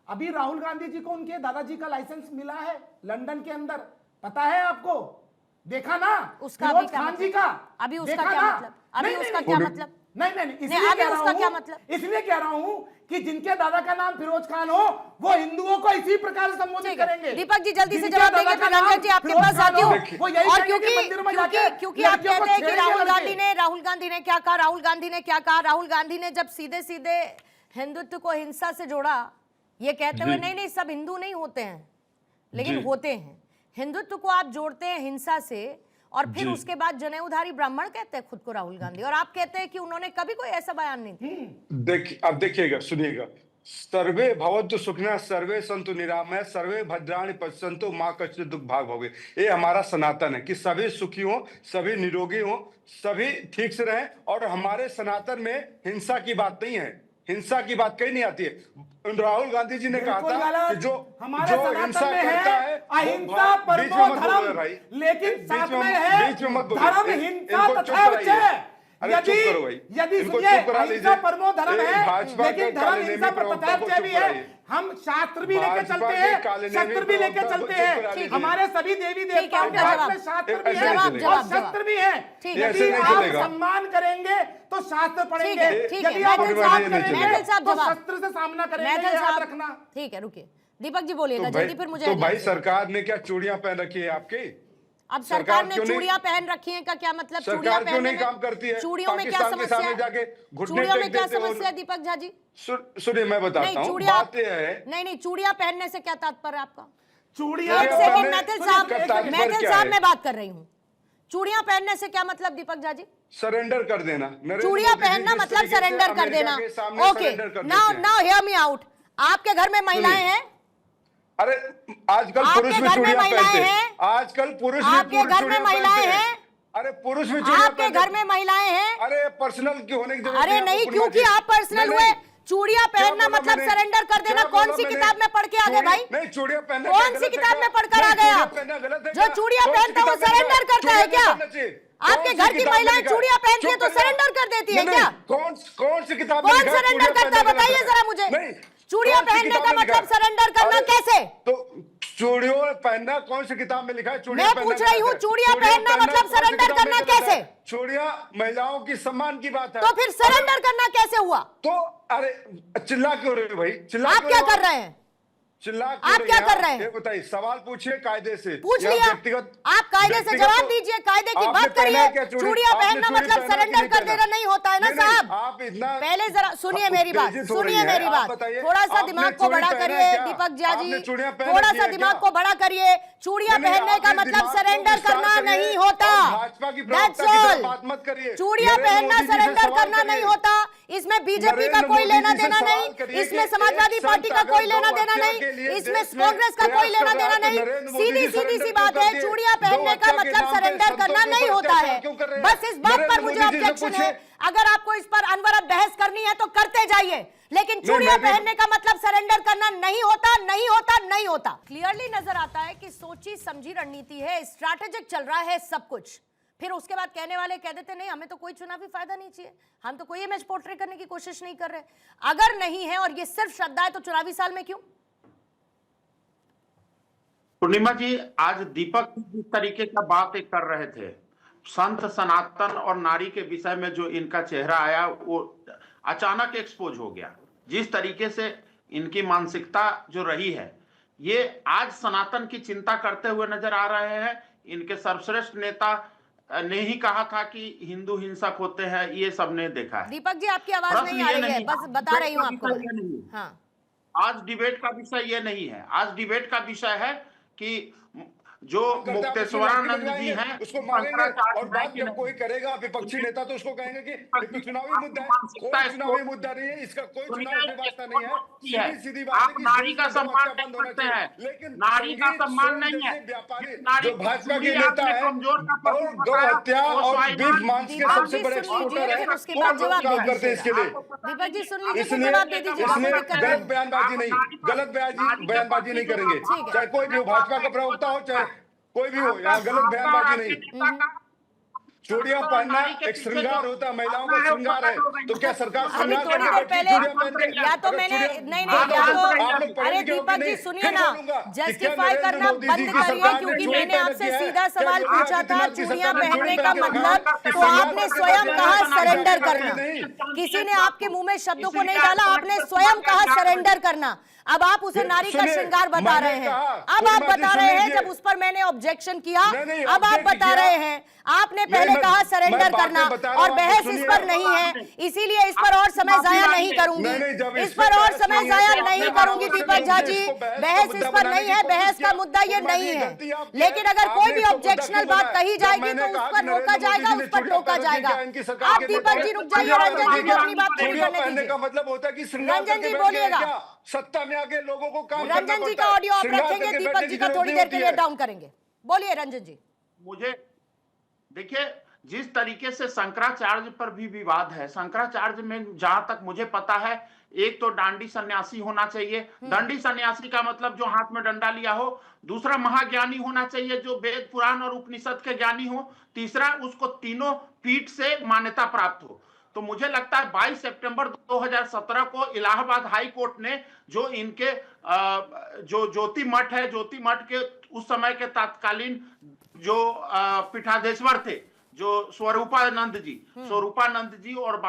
अभी राहुल गांधी जी को उनके दादाजी का लाइसेंस मिला है लंदन के अंदर, पता है आपको? देखा ना उसका फिरोज खान जी का? अभी उसका देखा क्या ना? मतलब? अभी नहीं, उसका नहीं, क्या नहीं, मतलब? नहीं नहीं नहीं, इसलिए अभी कह रहा उसका क्या हूं, मतलब? इसलिए कह रहा हूं कि जिनके दादा का नाम फिरोज खान हो वो हिंदुओं को इसी प्रकार से संबोधित ठीक है। करेंगे। दीपक जी जल्दी से जिनके जवाब दादा देंगे, का फिर नाम रंजन जी आपके फिरोज पास खान आती हो, हूँ। वो यही और कहेंगे कि मंदिर में क्योंकि जाके क्योंकि आप लड़कियों को कहते हैं कि छेड़ेंगे राहुल लड़के। गांधी ने क्या कहा, राहुल गांधी ने क्या कहा? राहुल गांधी ने जब सीधे सीधे हिंदुत्व को हिंसा से जोड़ा, ये कहते हुए नहीं नहीं सब हिंदू नहीं होते हैं, लेकिन होते हैं। हिंदुत्व को आप जोड़ते हैं हिंसा से, और फिर उसके बाद जनेऊधारी ब्राह्मण कहते हैं खुद को राहुल गांधी, और आप कहते हैं कि उन्होंने कभी कोई ऐसा बयान नहीं दिया। अब देखिएगा, सुनिएगा। सर्वे भवन्तु सुखिनः सर्वे सन्तु निरामया सर्वे भद्राणि पश्यन्तु मां कश्चित् दुख भाग भोगे। ये हमारा सनातन है कि सभी सुखी हो, सभी निरोगी हो, सभी ठीक से रहें। और हमारे सनातन में हिंसा की बात नहीं है, हिंसा की बात कहीं नहीं आती है। राहुल गांधी जी ने कहा था कि जो हिंसा करता है अहिंसा परमो धर्म, लेकिन साथ में है धर्म हिंसा तथा विजय। यदि सुनिए अहिंसा परमो धर्म है, लेकिन धर्म हिंसा पर तथा विजय भी है। हम शास्त्र भी लेके चलते हैं, शस्त्र भी लेके चलते हैं। हमारे सभी देवी देवताओं के हाथ में शास्त्र भी है और शस्त्र भी है। यदि आप सम्मान करेंगे तो शास्त्र पढ़ेंगे, यदि आप हिंसा करेंगे तो शस्त्र से सामना करेंगे, याद रखना। ठीक है, रुकिए दीपक जी बोलिएगा जल्दी, फिर मुझे। तो भाई सरकार ने क्या चूड़ियां पहन रखी है आपकी? अब सरकार ने चूड़ियां पहन रखी हैं का क्या मतलब? चूड़ियां पहनने में काम करती है, चूड़ियों में क्या समस्या है? चूड़ियों में क्या समस्या है दीपक झा जी? सुनिए मैं बताता हूं, बात यह है। नहीं चूड़ियां पहनने से क्या तात्पर्य आपका? चूड़ियां एक सेकंड मैथिल साहब मैं बात कर रही हूँ। चूड़ियां पहनने से क्या मतलब दीपक झा जी? सरेंडर कर देना। चूड़ियां पहनना मतलब सरेंडर कर देना। Okay, now hear me out. आपके घर में महिलाएं हैं? अरे आजकल पुरुष भी चूड़ियां पहनते हैं। आजकल पुरुष भी आपके घर में महिलाएं हैं? अरे पुरुष भी चूड़ियां आपके घर में महिलाएं हैं? अरे पर्सनल क्यों होने की जरूरत? अरे नहीं, क्योंकि आप पर्सनल हुए। चूड़ियां पहनना मतलब सरेंडर कर देना। कौन सी किताब में पढ़ के आ गए भाई? नहीं, चूड़ियां पहनना कौन सी किताब में पढ़कर आ गए आप? जो चूड़ियां पहनता है वो सरेंडर करता है क्या? आपके घर की महिलाएं चूड़ियां पहनती है तो सरेंडर कर देती है क्या? कौन सी किताब में? कौन सरेंडर करता है बताइए जरा मुझे। चूड़ियां पहनने का मतलब सरेंडर करना कैसे? तो चूड़ियों पहनना कौन सी किताब में लिखा है? मैं पूछ रही हूँ, चूड़ियां पहनना मतलब सरेंडर करना कैसे? चूड़ियां महिलाओं की सम्मान की बात है। तो फिर सरेंडर करना कैसे हुआ? तो अरे चिल्ला क्यों रहे हो भाई? चिल्ला आप क्या कर रहे हैं? आप क्या कर रहे हैं? ये बताइए, सवाल पूछिए कायदे से। पूछ लिया, आप कायदे से जवाब दीजिए, कायदे की बात करिए। चूड़ियां पहनना मतलब सरेंडर कर देना नहीं होता है ना साहब। आप इतना पहले जरा सुनिए मेरी बात, सुनिए मेरी बात। थोड़ा सा दिमाग को बड़ा करिए दीपक झा जी, थोड़ा सा दिमाग को बड़ा करिए। चूड़ियां पहनने का मतलब सरेंडर करना नहीं होता। That's all. चूड़ियां पहनना सरेंडर करना नहीं होता। इसमें बीजेपी का कोई लेना देना नहीं, इसमें समाजवादी पार्टी का कोई लेना देना नहीं, इसमें कांग्रेस का कोई लेना देना नहीं। सीधी सी बात है, चूड़ियां पहनने का मतलब सरेंडर करना नहीं होता है। बस इस बात पर मुझे ऑब्जेक्शन है। अगर आपको इस पर अनवरत बहस करनी है तो करते जाइए, लेकिन चूड़ियां पहनने का मतलब सरेंडर करना नहीं होता, नहीं होता, नहीं होता। क्लियरली नजर आता है कि सोची समझी रणनीति है, स्ट्रैटेजिक चल रहा है सब कुछ। फिर उसके बाद कहने वाले कह देते नहीं हमें तो कोई चुनावी फायदा नहीं चाहिए, हम तो कोई इमेज पोर्ट्रे करने की कोशिश नहीं कर रहे। अगर नहीं है और ये सिर्फ श्रद्धा है तो चुनावी साल में क्यों? पूर्णिमा जी, आज दीपक जिस तरीके का बात कर रहे थे संत सनातन और नारी के विषय में, जो इनका चेहरा आया वो अचानक एक्सपोज हो गया। जिस तरीके से इनकी मानसिकता जो रही है, ये आज सनातन की चिंता करते हुए नजर आ रहे हैं। इनके सर्वश्रेष्ठ नेता ने ही कहा था कि हिंदू हिंसक होते हैं, ये सबने देखा है। दीपक जी आपकी आवाज नहीं आ रही है, बस बता रही हूँ आपको। हाँ, आज डिबेट का विषय ये नहीं है। आज डिबेट का विषय है कि जो मुक्तेश्वरानंद जी हैं उसको मारेंगे, और बात जब कोई करेगा विपक्षी नेता तो उसको कहेंगे कि चुनावी मुद्दा है। कोई चुनावी मुद्दा नहीं है, इसका कोई चुनाव से वास्ता नहीं है। सीधी बात आप नारी का सम्मान नहीं करते हैं, लेकिन नारी का सम्मान नहीं है। जो भाजपा के नेता है और गौ हत्या और बीफ मांस के सबसे बड़े एक्सपोर्टर है, वो काम करते हैं इसके लिए। दीपक जी सुन लीजिए, इसलिए गलत बयानबाजी नहीं करेंगे, चाहे कोई भी हो, भाजपा का प्रवक्ता हो चाहे कोई भी हो, यहाँ गलत बयानबाजी नहीं। चूड़ियां पहनना एक श्रृंगार होता है, महिलाओं का श्रृंगार है, तो क्या सरकार अभी श्रृंगार थोड़ी करके देर बैठी पहले चूड़ियां पहन के? या तो अगर मैंने चूड़ियां- नहीं हाँ, नहीं या आप लोग तो पहन अरे के आओगे दीपक जी नहीं? सुनिए फिर ना, बोलूंगा कि क्या जस्टिफाई नरेंद्र करना मोदी बंद जी की करिए, सरकार ने क्योंकि चोरी मैंने पहन आपसे की है? सीधा क्या सवाल योगी पूछा था आदित्यनाथ की चूड़ियां सरकार ने पहनने चोरी का पहन के रखा है? मतलब, कि तो श्रृंगार आपने करके स्वयं बैठे कहा हैं? सरेंडर करके करना, नहीं। किसी ने आपके मुंह में शब्दों को नहीं डाला, आपने स्वयं कहा सरेंडर करना। अब आप उसे नारी का सुनिए, श्रृंगार बता मैंने रहे हैं, कहा, अब आप पूर्णिमा जी बता रहे हैं सुनिए। जब उस पर मैंने ऑब्जेक्शन किया, नहीं, अब आप object बता किया। रहे हैं आपने पहले मैं- कहा मैं सरेंडर बातें करना, बता रहा और हूं, बहस आप इस सुनिए। पर नहीं है, इसीलिए इस पर और समय जाया नहीं करूंगी, नहीं, जब इस इस पर पे और बहस समय नहीं है, जाया तो नहीं आपने करूंगी आरोप दीपक झा जी, इसको बहस का बहस इस मुद्दा पर बनाने नहीं है, की बहस कोशिश का किया। मुद्दा ये पूर्णिमा नहीं जी, है, गलती आपकी लेकिन है। अगर कोई आपने भी इसको मुद्दा ऑब्जेक्शनल क्यों बात बनाया? कही जब जाएगी मैंने तो उस कहा पर कि रोका नरेंद्र जाएगा, मोदी उस जी पर ने टोका चूड़ियां पहन जाएगा। की, इनकी सरकार आप के दीपक नेता जी हैं। रुक जाइए, चूड़ियां रंजन जी पहनने को अपनी बात पूरी चूड़ियां करने पहनने दीजिए। का मतलब होता है कि श्रृंगार रंजन करके जी बैठ गए हैं बोलिएगा। क्या? सत्ता में आके लोगों को काम करना रंजन जी पड़ता का है। ऑडियो आप श्रृंगार रखेंगे, करके दीपक बैठने जी की का जरूरत थोड़ी नहीं देर के होती लिए है। डाउन करेंगे। बोलिए रंजन जी। मुझे देखिए, जिस तरीके से शंकराचार्य पर भी विवाद है, शंकराचार्य में जहां तक मुझे पता है, एक तो डांडी सन्यासी होना चाहिए, दंडी सन्यासी का मतलब जो हाथ में डंडा लिया हो, दूसरा महाज्ञानी होना चाहिए जो वेद पुराण और उपनिषद के ज्ञानी हो, तीसरा उसको तीनों पीठ से मान्यता प्राप्त हो। तो मुझे लगता है 22 सितंबर 2017 को इलाहाबाद हाई कोर्ट ने जो इनके जो ज्योति मठ है, ज्योति मठ के उस समय के तत्कालीन जो पीठाधीश्वर थे, जो स्वरूपानंद जी और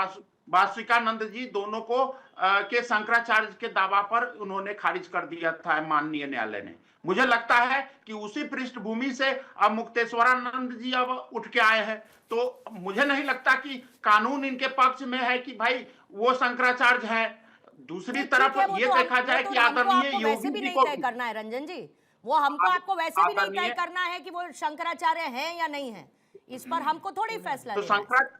वासुकानंद जी, दोनों को के शंकराचार्य के दावा पर उन्होंने खारिज कर दिया था माननीय न्यायालय ने। मुझे लगता है कि उसी पृष्ठभूमि से अब मुक्तेश्वरानंद जी अब उठ के आए हैं, तो मुझे नहीं लगता कि कानून इनके पक्ष में है कि भाई वो शंकराचार्य है। दूसरी तरफ ये देखा जाए कि आदरणीय योगी जी को तय करना है रंजन जी, वो हमको आपको वैसे भी नहीं तय करना है कि वो शंकराचार्य हैं या नहीं है, इस पर हमको थोड़ी फैसला तो लेना है। शंकराचार्य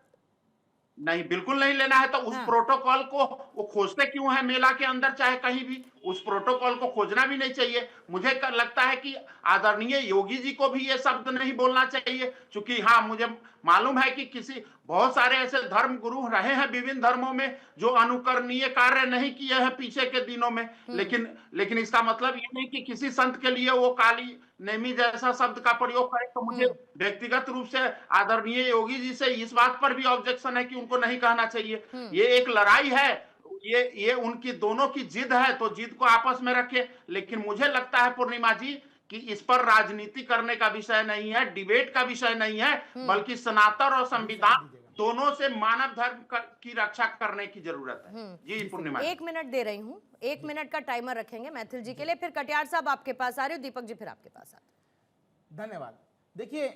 नहीं, बिल्कुल नहीं लेना है। तो उस प्रोटोकॉल को वो खोजते क्यों है मेला के अंदर, चाहे कहीं भी? उस प्रोटोकॉल को खोजना भी नहीं चाहिए। मुझे लगता है कि आदरणीय योगी जी को भी ये शब्द नहीं बोलना चाहिए, क्योंकि हाँ, मुझे मालूम है कि बहुत सारे ऐसे धर्म गुरु रहे हैं विभिन्न धर्मों में जो अनुकरणीय कार्य नहीं किए हैं पीछे के दिनों में, लेकिन इसका मतलब ये नहीं कि किसी संत के लिए वो काली नेमी जैसा शब्द का प्रयोग करे। तो मुझे व्यक्तिगत रूप से आदरणीय योगी जी से इस बात पर भी ऑब्जेक्शन है कि उनको नहीं कहना चाहिए। ये एक लड़ाई है, ये उनकी दोनों की जिद है, तो जिद को आपस में रखे। लेकिन मुझे लगता है पूर्णिमा जी कि इस पर राजनीति करने का विषय नहीं है, डिबेट का विषय नहीं है, बल्कि सनातन और संविधान दोनों से मानव धर्म की रक्षा करने की जरूरत है। जी पूर्णिमा, 1 मिनट दे रही हूँ, 1 मिनट का टाइमर रखेंगे मैथिल जी के लिए, फिर कटियार साहब आपके पास आ रहे हो, दीपक जी फिर आपके पास आते। धन्यवाद। देखिए,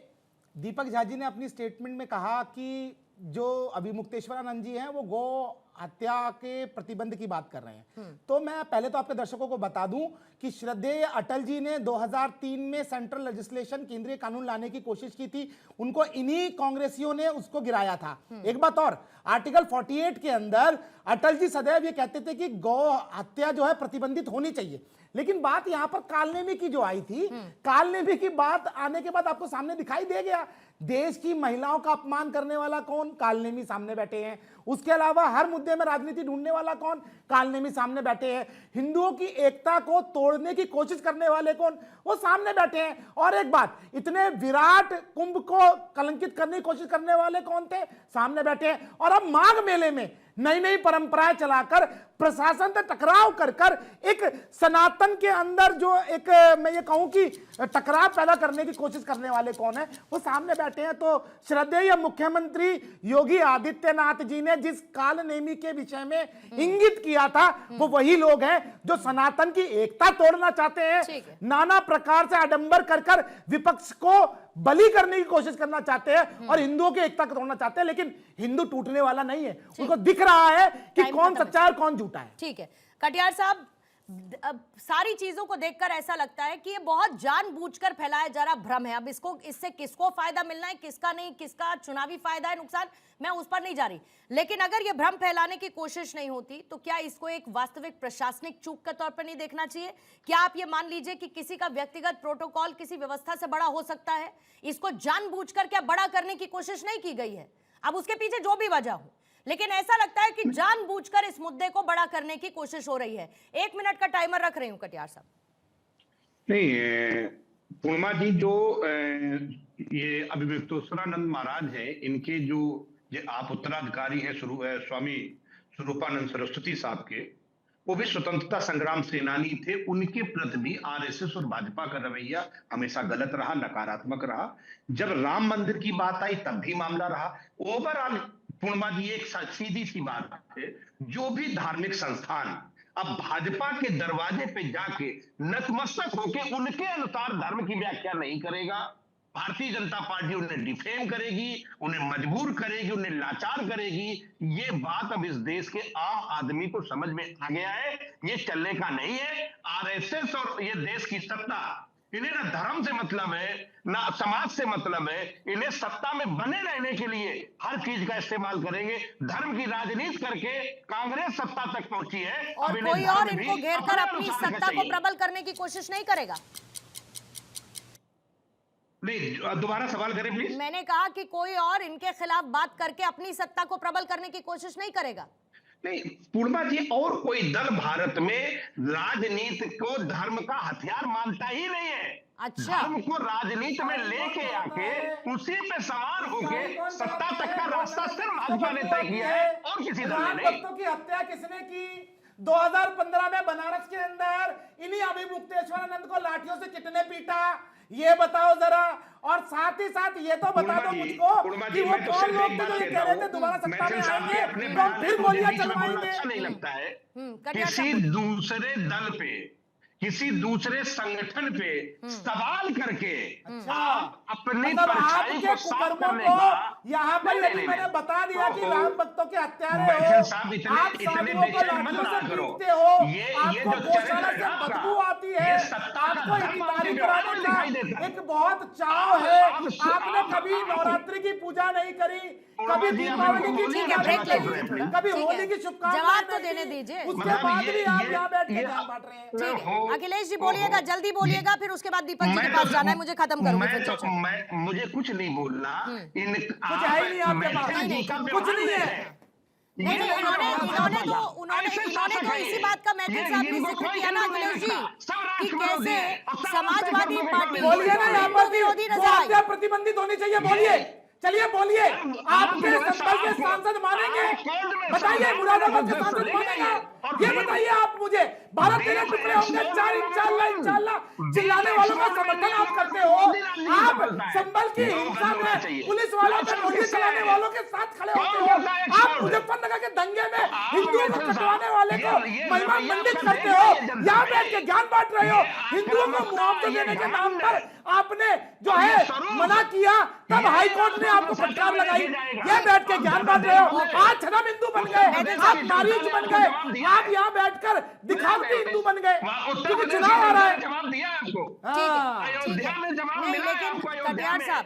दीपक झा जी ने अपनी स्टेटमेंट में कहा कि जो अभी मुक्तेश्वरानंद जी हैं वो गौ हत्या के प्रतिबंध की बात कर रहे हैं। तो मैं पहले तो आपके दर्शकों को बता दूं कि श्रद्धेय अटल जी ने 2003 में सेंट्रल लेजिस्लेशन, केंद्रीय कानून लाने की कोशिश की थी, उनको इन्हीं कांग्रेसियों ने उसको गिराया था। एक बात और, आर्टिकल 48 के अंदर अटल जी सदैव ये कहते थे कि गौ हत्या जो है प्रतिबंधित होनी चाहिए। लेकिन बात यहां पर कालनेमी की जो आई थी, कालनेमी की बात आने के बाद आपको सामने दिखाई दे गया, देश की महिलाओं का अपमान करने वाला कौन? कालनेमी सामने बैठे हैं। उसके अलावा हर मुद्दे में राजनीति ढूंढने वाला कौन? कालनेमी सामने बैठे हैं। हिंदुओं की एकता को तोड़ने की कोशिश करने वाले कौन? वो सामने बैठे हैं। और एक बात, इतने विराट कुंभ को कलंकित करने की कोशिश करने वाले कौन थे? सामने बैठे हैं। और अब माघ मेले में नई नई परंपराएं चलाकर प्रशासन से टकराव कर कर एक सनातन के अंदर जो एक मैं ये कहूं कि टकराव पैदा करने की कोशिश करने वाले कौन है? वो सामने बैठे हैं। तो श्रद्धेय मुख्यमंत्री योगी आदित्यनाथ जी ने जिस कालनेमी के विषय में इंगित किया था, वो वही लोग हैं जो सनातन की एकता तोड़ना चाहते हैं, नाना प्रकार से आडंबर कर कर विपक्ष को बलि करने की कोशिश करना चाहते हैं और हिंदुओं की एकता को तोड़ना चाहते हैं। लेकिन हिंदू टूटने वाला नहीं है, उनको दिख रहा है कि कौन सच्चा है और कौन झूठा है। ठीक है कटियार साहब, सारी चीजों को देखकर ऐसा लगता है कि ये बहुत जानबूझकर फैलाया जा रहा भ्रम है। अब इससे किसको फायदा मिलना है, किसका नहीं, किसका चुनावी फायदा है, नुकसान, मैं उस पर नहीं जा रही। लेकिन अगर ये भ्रम फैलाने की कोशिश नहीं होती तो क्या इसको एक वास्तविक प्रशासनिक चूक के तौर पर नहीं देखना चाहिए? क्या आप ये मान लीजिए कि किसी का व्यक्तिगत प्रोटोकॉल किसी व्यवस्था से बड़ा हो सकता है? इसको जानबूझकर क्या बड़ा करने की कोशिश नहीं की गई है? अब उसके पीछे जो भी वजह हो, लेकिन ऐसा लगता है कि जानबूझकर इस मुद्दे को बड़ा करने की कोशिश हो रही है। 1 मिनट का टाइमर रख रही हूं कटियार साहब। नहीं, पूर्णिमा जी, जो ये अभिव्यक्तेश्वरानंद महाराज हैं, इनके जो ये आप उत्तराधिकारी हैं स्वामी स्वरूपानंद सरस्वती साहब के, वो भी स्वतंत्रता संग्राम सेनानी थे। उनके प्रति भी आरएसएस और भाजपा का रवैया हमेशा गलत रहा, नकारात्मक रहा। जब राम मंदिर की बात आई तब भी मामला रहा। ओवरऑल पूर्णिमा जी एक सीधी सी बात है, जो भी धार्मिक संस्थान अब भाजपा के दरवाजे पे जाके नतमस्तक होके उनके अनुसार धर्म की व्याख्या नहीं करेगा, भारतीय जनता पार्टी उन्हें डिफेम करेगी, उन्हें मजबूर करेगी, उन्हें लाचार करेगी। ये बात अब इस देश के आम आदमी को समझ में आ गया है, ये चलने का नहीं है। आरएसएस और ये देश की सत्ता, इन्हें ना धर्म से मतलब है ना समाज से मतलब है। इन्हें सत्ता में बने रहने के लिए हर चीज का इस्तेमाल करेंगे। धर्म की राजनीति करके कांग्रेस सत्ता तक पहुंची है, और कोई और इनको घेर कर अपनी सत्ता को प्रबल करने की कोशिश नहीं करेगा। नहीं, दोबारा सवाल करें प्लीज। मैंने कहा कि कोई और इनके खिलाफ बात करके अपनी सत्ता को प्रबल करने की कोशिश नहीं करेगा। नहीं पूर्णिमा जी, और कोई दल भारत में राजनीति को धर्म का हथियार मानता ही नहीं है। अच्छा, धर्म को राजनीति में लेके आके उसी पे सवार होके सत्ता तक का रास्ता सिर्फ भाजपा ने तय किया है और किसी दल ने नहीं। भक्तों की हत्या किसने की? 2015 में बनारस के अंदर इन्हीं अभिमुक्तेश्वरानंद को लाठियों से कितने पीटा, ये बताओ जरा। और साथ ही साथ ये तो बता दो मुझको कि वो कौन लोग थे जो ये कह रहे थे दोबारा सत्ता में आएंगे तो हम फिर गोलियां चलवाएंगे। अच्छा नहीं लगता है किसी दूसरे दल पे, किसी दूसरे संगठन पे सवाल करके आप अपनी परछाई को साफ करने का। यहाँ पर यदि मैंने बता दिया कि राम भक्तों के हत्यारे बैठन हो, साहब आप साधुओं को लाठियों से पीटते हो, आपको गौशाला से बदबू आती है, आपको इफ्तारी कराने का एक बहुत चाव है, आपने कभी नवरात्रि की पूजा नहीं करी, कभी दीपावली की पूजा नहीं करी, कभी होली की शुभकामनाएं। जवाब तो देने दीजिए। उसके बाद भी आप यहाँ बैठ के ज्ञान बांट रहे हैं। ठीक है, अखिलेश जी बोलिएगा, जल्दी बोलिएगा, फिर उसके बाद दीपक जी के पास जाना है, मुझे खत्म करूंगी फिर चर्चा। मुझे कुछ नहीं बोलना, कुछ है ही नहीं आपके पास, कुछ नहीं है। नहीं, इन्होंने तो इसी बात का मैथिल साहब ने जिक्र किया ना अखिलेश जी, कि कैसे समाजवादी पार्टी बोलिए ना, यहाँ पर विरोधी वो नजर आई। हत्या प्रतिबंधित होनी चाहिए। बोलिए, चलिए बोलिए, आपके संभल के सांसद मानेंगे? बताइए, मुरादाबाद के सांसद मानेगा? ये बताइए आप मुझे। भारत के टुकड़े होंगे, इंशाल्लाह चिल्लाने वालों का समर्थन आप करते हो। आप संभल की हिंसा में पुलिस वालों पे गोली चलाने वालों के साथ खड़े होते हो। आप मुजफ्फरनगर के दंगे में हिंदुओं को कटवाने वाले को महिमा मंडित करते हो। यहाँ बैठ के ज्ञान बांट रहे हो। हिंदुओं को मुआवजा देने के नाम पर आपने जो है मना किया, तब हाई कोर्ट ने आपको फटकार लगाई। ये बैठ के ज्ञान बांट रहे हो। आज छदम हिंदू बन गए, आप मारीच बन गए, आप यहाँ बैठकर दिखावटी हिंदू बन गए क्योंकि चुनाव आ रहा है। जवाब दिया आपको, ठीक है, अयोध्या में जवाब नहीं, मिला लेकिन आपको, अयोध्या कटियार में। साहब